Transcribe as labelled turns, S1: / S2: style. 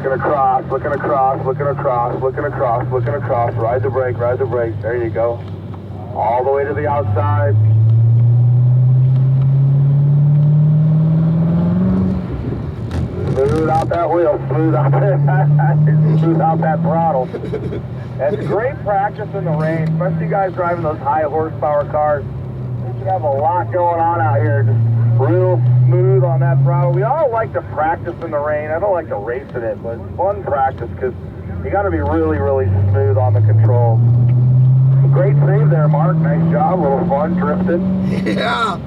S1: Looking across, looking across, looking across, looking across, looking across. Ride the brake, ride the brake. There you go. All the way to the outside. Smooth out that wheel, smooth out smooth out that throttle. It's great practice in the rain, especially you guys driving those high horsepower cars. You should have a lot going on out here. Just real smooth on that throttle. We all like to practice in the rain. I don't like to race in it, but it's fun practice because you got to be really, really smooth on the controls. Great save there, Mark. Nice job. A little fun drifting.
S2: Yeah.